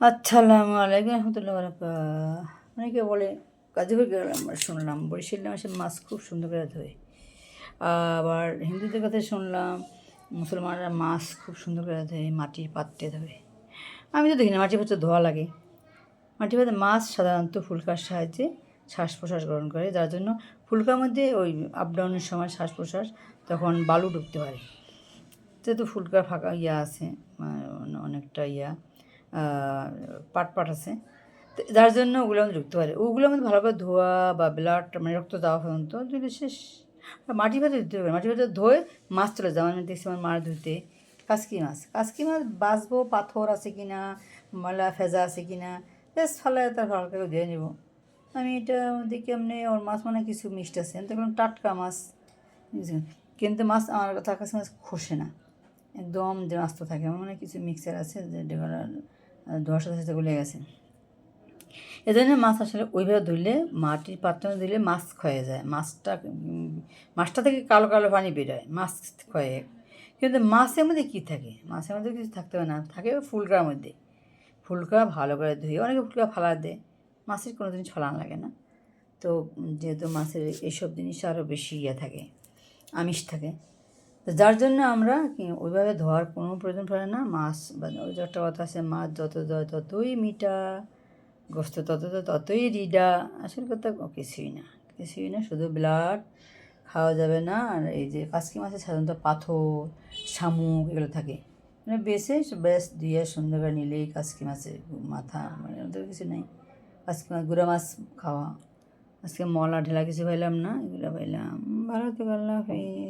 আসসালামু আলাইকুম রহমতুল্লাহ বারাকাতুহু। অনেকে বলে গাজীপুর গেলাম, শুনলাম বরিশাল মাসে মাছ খুব সুন্দর করে ধোয়। আবার হিন্দুদের কথা শুনলাম মুসলমানরা মাছ খুব সুন্দর করে ধোয়, মাটির পাত্রে ধোয়। আমি তো দেখি না, মাটির পাত্রে ধোয়া লাগে। মাটির পাত্রে মাছ সাধারণত ফুলকার সাহায্যে শ্বাস প্রশ্বাস গ্রহণ করে, যার জন্য ফুলকার মধ্যে ওই আপ ডাউনের সময় শ্বাস প্রশ্বাস তখন বালু ঢুকতে পারে। যেহেতু ফুলকার ফাঁকা আছে, অনেকটা পাট আছে, যার জন্য ওগুলো আমাদের ঢুকতে পারে। ওগুলো আমাদের ভালো করে ধোয়া বা ব্লাড রক্ত দেওয়া পর্যন্ত যদি শেষ মাটি ভাতে ধুতে হবে। মাটি ভাতে ধুয়ে মাছ চলে যাও। আমি দেখছি আমার মাছ ধুতে কাসকি মাছ বাঁচবো, পাথর আছে কি না, ময়লা ফেজা আছে কি না, বেশ ফালে তার ভালো করে ধুয়ে নেব। আমি এটা দেখি এমনি ওর মাছ মানে কিছু মিষ্টি আছে, দেখলাম টাটকা মাছ, কিন্তু মাছ আমার তার কাছে মাছ খসে না, একদম যে আস্ত থাকে। আমার মানে কিছু মিক্সার আছে যেগুলো ধোয়ার সাথে সাথে গলে গেছে। এই জন্য মাছ আসলে ওইভাবে ধুলে, মাটির পাত্র ধুলে মাছ ক্ষয়ে যায়। মাছটা থেকে কালো কালো পানি বেরোয়, মাছ ক্ষয়ে। কিন্তু মাছের মধ্যে কী থাকে? মাছের মধ্যে কিছু থাকতে হবে না, থাকে ফুলকার মধ্যে। ফুলকা ভালো করে ধুয়ে, অনেকে ফুলকা ফালা দেয়, মাছের কোনো জিনিস ফালানো লাগে না। তো যেহেতু মাছের এইসব জিনিস আরও বেশি থাকে, আমিষ থাকে, তো যার জন্য আমরা ওইভাবে ধোয়ার কোনো প্রয়োজন পড়ে না। মাছ বা ওই যে একটা কথা আছে, মাছ যত ধোয় ততই মিঠা, গোস্ত তত ততই রিডা। আসল কথা কিছুই না, শুধু ব্লাড খাওয়া যাবে না। আর এই যে কাসকি মাছে সাধারণত পাথর, শামুক এগুলো থাকে, মানে বেশ দিয়ে সুন্দর করে নিলেই কাসকি মাছের মাথা, মানে ওদের কিছু নেই। কাসকি মাছ, গুঁড়া মাছ খাওয়া। আজকে মলা ঢেলা কিছু পাইলাম না, এগুলো পাইলাম। ভালো থেকে আল্লাহ হাফেজ।